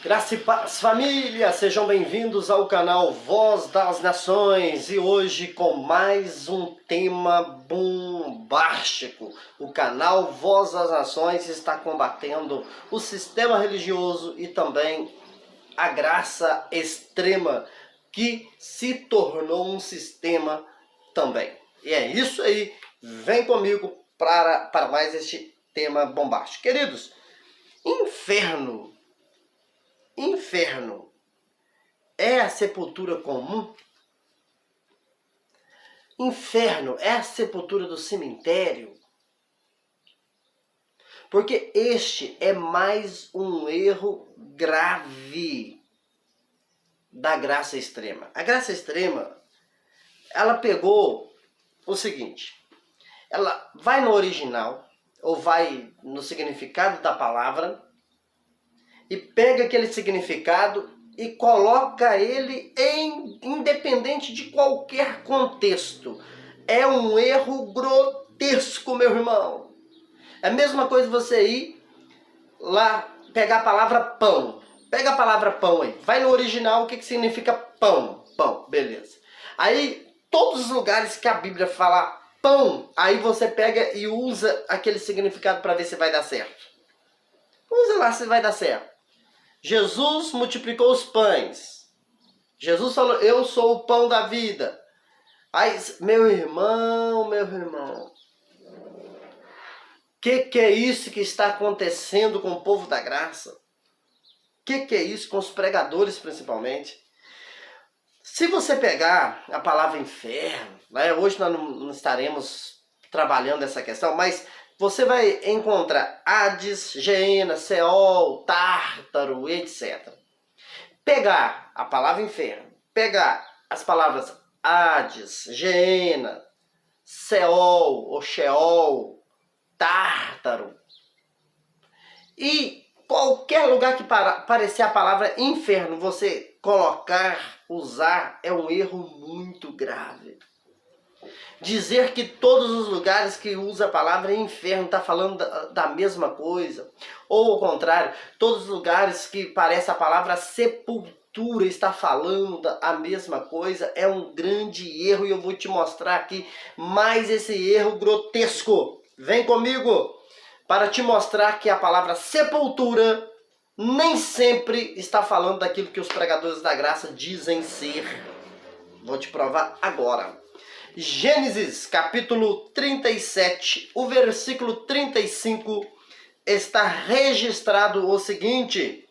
Graça e paz, família! Sejam bem-vindos ao canal Voz das Nações e hoje com mais um tema bombástico. O canal Voz das Nações está combatendo o sistema religioso e também a graça extrema que se tornou um sistema também. E é isso aí, vem comigo para mais este tema bombástico. Queridos, Inferno é a sepultura comum? Inferno é a sepultura do cemitério? Porque este é mais um erro grave da graça extrema. A graça extrema, ela pegou o seguinte, ela vai no original, ou vai no significado da palavra, e pega aquele significado e coloca ele independente de qualquer contexto. É um erro grotesco, meu irmão. É a mesma coisa você ir lá pegar a palavra pão. Pega a palavra pão aí. Vai no original, o que significa pão? Pão, beleza. Aí, todos os lugares que a Bíblia fala pão, aí você pega e usa aquele significado para ver se vai dar certo. Usa lá se vai dar certo. Jesus multiplicou os pães. Jesus falou, eu sou o pão da vida. Aí, meu irmão, que é isso que está acontecendo com o povo da graça? Que é isso com os pregadores principalmente? Se você pegar a palavra inferno, né, hoje nós não estaremos trabalhando essa questão, mas você vai encontrar Hades, Geena, Seol, Tártaro, etc. Pegar a palavra inferno, pegar as palavras Hades, Geena, Seol ou Sheol, Tártaro, e qualquer lugar que aparecer a palavra inferno, você colocar, usar, é um erro muito grave. Dizer que todos os lugares que usa a palavra inferno está falando da mesma coisa. Ou ao contrário, todos os lugares que parece a palavra sepultura está falando a mesma coisa. É um grande erro e eu vou te mostrar aqui mais esse erro grotesco. Vem comigo para te mostrar que a palavra sepultura nem sempre está falando daquilo que os pregadores da graça dizem ser. Vou te provar agora. Gênesis capítulo 37, o versículo 35, está registrado o seguinte: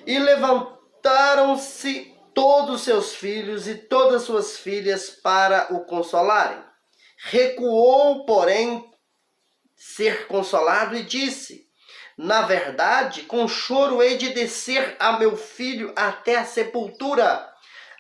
e levantaram-se todos seus filhos e todas suas filhas para o consolarem. Recuou, porém, ser consolado e disse, na verdade, com choro hei de descer a meu filho até a sepultura.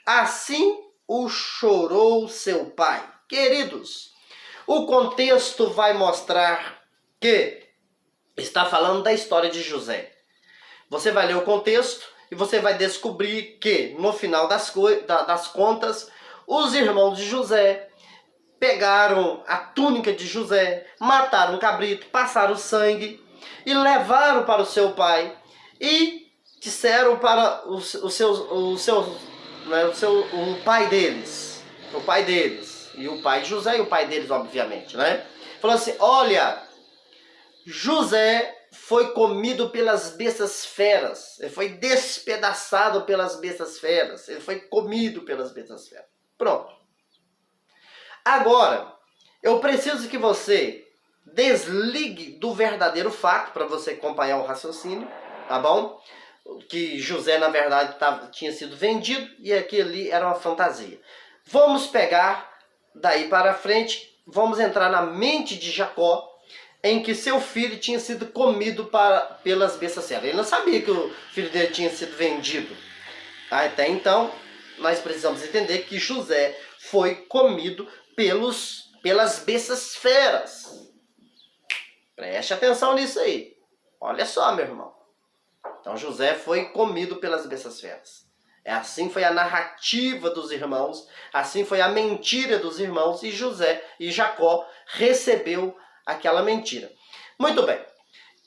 Assim o chorou seu pai. Queridos, o contexto vai mostrar que está falando da história de José. Você vai ler o contexto e você vai descobrir que, no final das contas, os irmãos de José pegaram a túnica de José, mataram um cabrito, passaram sangue e levaram para o seu pai e disseram para o pai deles, e o pai de José e o pai deles, obviamente, né? Falou assim, olha, José foi comido pelas bestas feras, ele foi despedaçado pelas bestas feras, ele foi comido pelas bestas feras. Pronto. Agora, eu preciso que você desligue do verdadeiro fato, para você acompanhar o raciocínio, tá bom? Que José, na verdade, tinha sido vendido e aquilo ali era uma fantasia. Vamos pegar daí para frente, vamos entrar na mente de Jacó, em que seu filho tinha sido comido pelas bestas feras. Ele não sabia que o filho dele tinha sido vendido. Até então, nós precisamos entender que José foi comido pelas bestas feras. Preste atenção nisso aí. Olha só, meu irmão. Então José foi comido pelas bestas feras. Assim foi a narrativa dos irmãos, assim foi a mentira dos irmãos, e José e Jacó recebeu aquela mentira. Muito bem.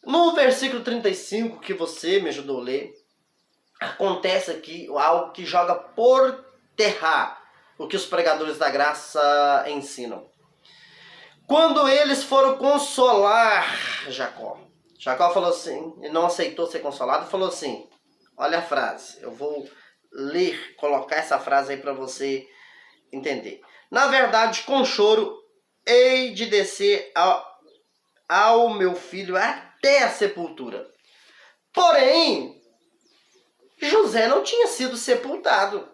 No versículo 35 que você me ajudou a ler, acontece aqui algo que joga por terra o que os pregadores da graça ensinam. Quando eles foram consolar Jacó, Jacó falou assim, ele não aceitou ser consolado, falou assim, olha a frase, eu vou ler, colocar essa frase aí para você entender. Na verdade, com choro, hei de descer ao meu filho até a sepultura. Porém, José não tinha sido sepultado.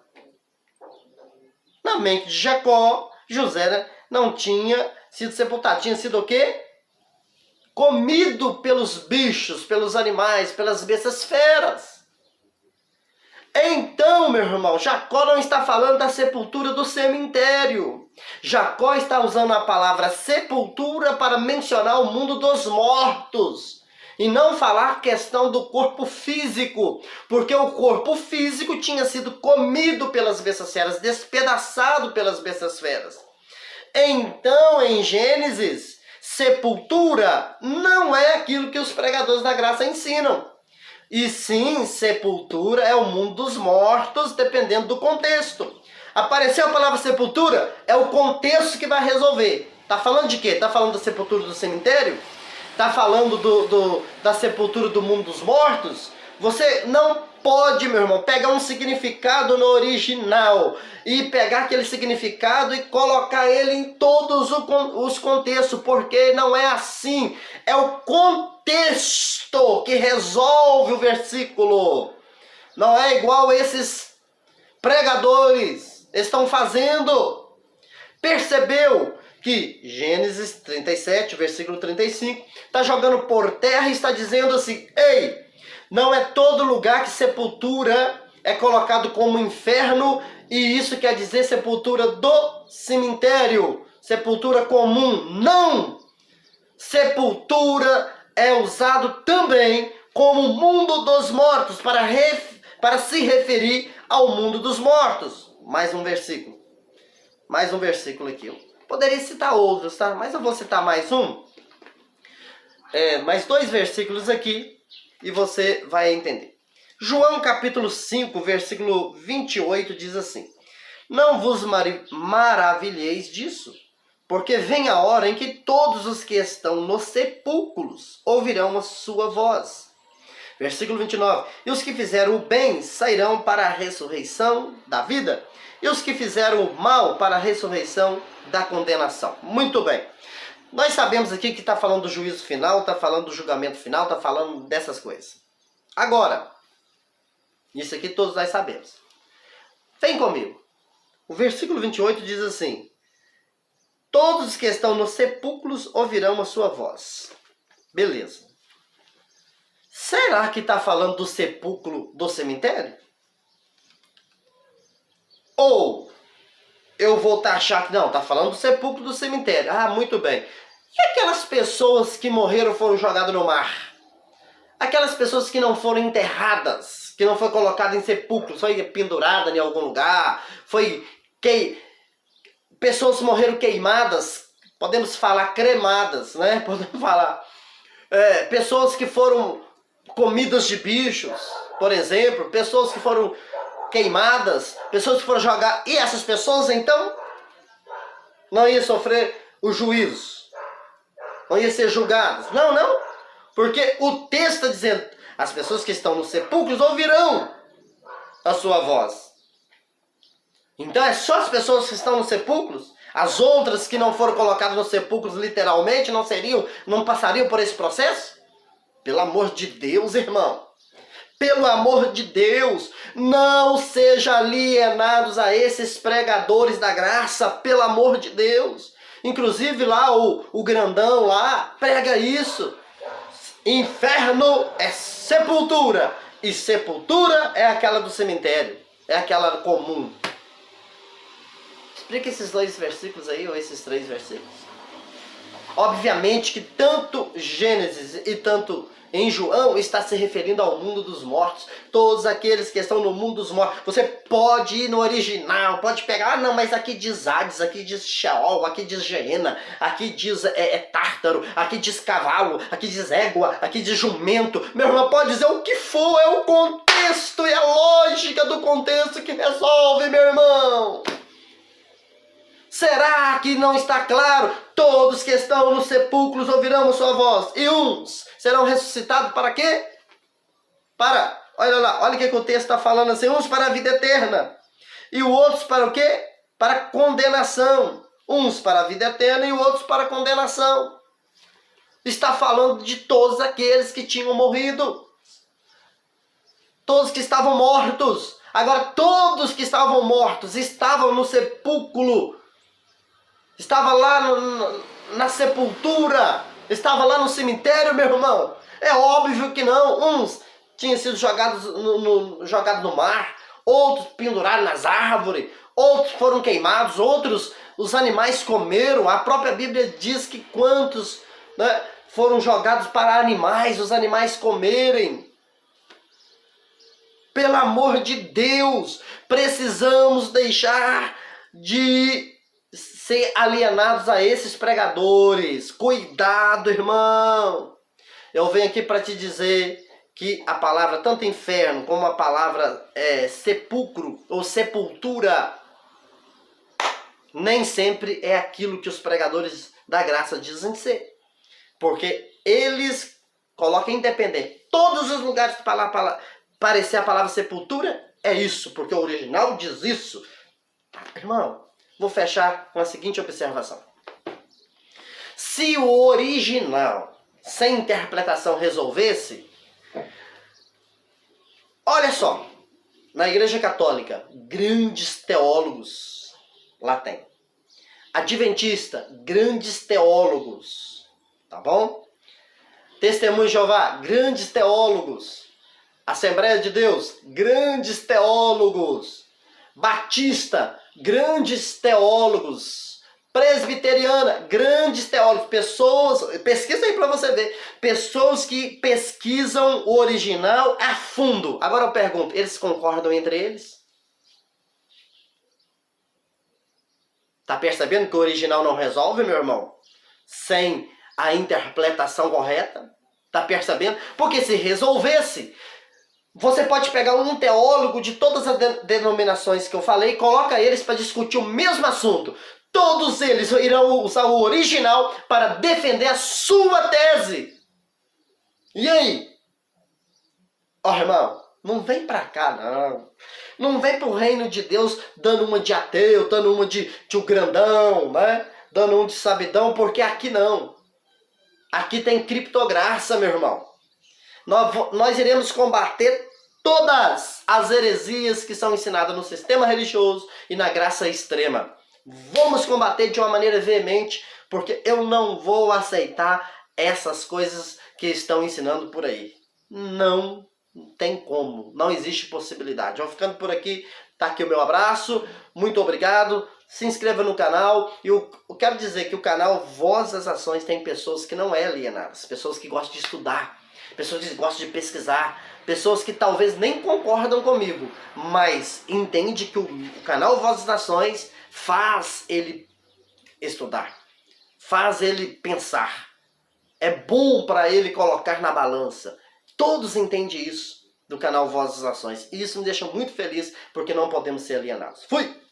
Na mente de Jacó, José não tinha sido sepultado. Tinha sido o quê? Comido pelos bichos, pelos animais, pelas bestas feras. Então, meu irmão, Jacó não está falando da sepultura do cemitério. Jacó está usando a palavra sepultura para mencionar o mundo dos mortos. E não falar questão do corpo físico, porque o corpo físico tinha sido comido pelas bestas feras, despedaçado pelas bestas feras. Então, em Gênesis, sepultura não é aquilo que os pregadores da graça ensinam. E sim, sepultura é o mundo dos mortos, dependendo do contexto. Apareceu a palavra sepultura, é o contexto que vai resolver. Tá falando de quê? Tá falando da sepultura do cemitério? Tá falando da sepultura do mundo dos mortos? Você não pode, meu irmão, pegar um significado no original e pegar aquele significado e colocar ele em todos os contextos, porque não é assim. É o contexto que resolve o versículo. Não é igual esses pregadores estão fazendo. Percebeu que Gênesis 37, versículo 35, está jogando por terra e está dizendo assim, ei, não é todo lugar que sepultura é colocado como inferno, e isso quer dizer sepultura do cemitério, sepultura comum. Não! Sepultura é usado também como mundo dos mortos, para se referir ao mundo dos mortos. Mais um versículo aqui. Poderia citar outros, tá? Mas eu vou citar mais um. Mais 2 versículos aqui e você vai entender. João capítulo 5, versículo 28 diz assim: não vos maravilheis disso, porque vem a hora em que todos os que estão nos sepulcros ouvirão a sua voz. Versículo 29. E os que fizeram o bem sairão para a ressurreição da vida, e os que fizeram o mal para a ressurreição da condenação. Muito bem. Nós sabemos aqui que está falando do juízo final, está falando do julgamento final, está falando dessas coisas. Agora, isso aqui todos nós sabemos. Vem comigo. O versículo 28 diz assim: todos os que estão nos sepulcros ouvirão a sua voz. Beleza. Será que está falando do sepulcro do cemitério? Ou eu vou achar que não, está falando do sepulcro do cemitério. Ah, muito bem. E aquelas pessoas que morreram foram jogadas no mar? Aquelas pessoas que não foram enterradas, que não foi colocada em sepulcro, foi pendurada em algum lugar, pessoas morreram queimadas, podemos falar cremadas, né? Podemos falar pessoas que foram comidas de bichos, por exemplo, pessoas que foram queimadas, pessoas que foram jogadas, e essas pessoas então não iam sofrer o juízo, não iam ser julgadas. Não, porque o texto está dizendo, as pessoas que estão nos sepulcros ouvirão a sua voz. Então é só as pessoas que estão nos sepulcros? As outras que não foram colocadas nos sepulcros literalmente não passariam por esse processo? Pelo amor de Deus, irmão. Pelo amor de Deus, não sejam alienados a esses pregadores da graça, pelo amor de Deus. Inclusive lá o grandão lá prega isso. Inferno é sepultura, e sepultura é aquela do cemitério, é aquela comum. Explica esses 2 versículos aí, ou esses 3 versículos. Obviamente que tanto Gênesis e tanto em João está se referindo ao mundo dos mortos. Todos aqueles que estão no mundo dos mortos. Você pode ir no original, pode pegar, não, mas aqui diz Hades, aqui diz Sheol, aqui diz Geena, aqui diz Tártaro, aqui diz cavalo, aqui diz égua, aqui diz jumento. Meu irmão, pode dizer o que for, é o contexto e a outro contexto que resolve, meu irmão. Será que não está claro? Todos que estão nos sepulcros ouvirão sua voz, e uns serão ressuscitados para quê? Olha lá, olha o que o texto está falando assim, uns para a vida eterna, e os outros para o quê? Para condenação. Uns para a vida eterna e outros para a condenação. Está falando de todos aqueles que tinham morrido. Todos que estavam mortos. Agora, todos que estavam mortos estavam no sepulcro. Estava lá na sepultura. Estava lá no cemitério, meu irmão. É óbvio que não. Uns tinham sido jogados no mar. Outros pendurados nas árvores. Outros foram queimados. Outros os animais comeram. A própria Bíblia diz que quantos, né, foram jogados para animais, os animais comerem. Pelo amor de Deus, precisamos deixar de ser alienados a esses pregadores. Cuidado, irmão. Eu venho aqui para te dizer que a palavra, tanto inferno como a palavra sepulcro ou sepultura, nem sempre é aquilo que os pregadores da graça dizem ser. Porque eles colocam independente. Todos os lugares para parecer a palavra sepultura é isso, porque o original diz isso. Irmão, vou fechar com a seguinte observação. Se o original, sem interpretação, resolvesse, olha só, na Igreja Católica, grandes teólogos lá tem. Adventista, grandes teólogos, tá bom? Testemunho de Jeová, grandes teólogos. Assembleia de Deus, grandes teólogos. Batista, grandes teólogos. Presbiteriana, grandes teólogos. Pessoas, pesquisa aí para você ver. Pessoas que pesquisam o original a fundo. Agora eu pergunto, eles concordam entre eles? Tá percebendo que o original não resolve, meu irmão? Sem a interpretação correta? Tá percebendo? Porque se resolvesse, você pode pegar um teólogo de todas as denominações que eu falei e coloca eles para discutir o mesmo assunto. Todos eles irão usar o original para defender a sua tese. E aí? Ó, irmão, não vem pra cá, não. Não vem pro reino de Deus dando uma de ateu, dando uma de tio grandão, né? Dando um de sabidão, porque aqui não. Aqui tem criptograça, meu irmão. Nós iremos combater todas as heresias que são ensinadas no sistema religioso e na graça extrema. Vamos combater de uma maneira veemente, porque eu não vou aceitar essas coisas que estão ensinando por aí. Não tem como, não existe possibilidade. Vou ficando por aqui, tá aqui o meu abraço, muito obrigado. Se inscreva no canal. Eu quero dizer que o canal Voz das Ações tem pessoas que não é alienadas, pessoas que gostam de estudar, pessoas que gostam de pesquisar, pessoas que talvez nem concordam comigo, mas entende que o canal Voz das Nações faz ele estudar, faz ele pensar. É bom para ele colocar na balança. Todos entendem isso do canal Voz das Nações. E isso me deixa muito feliz, porque não podemos ser alienados. Fui!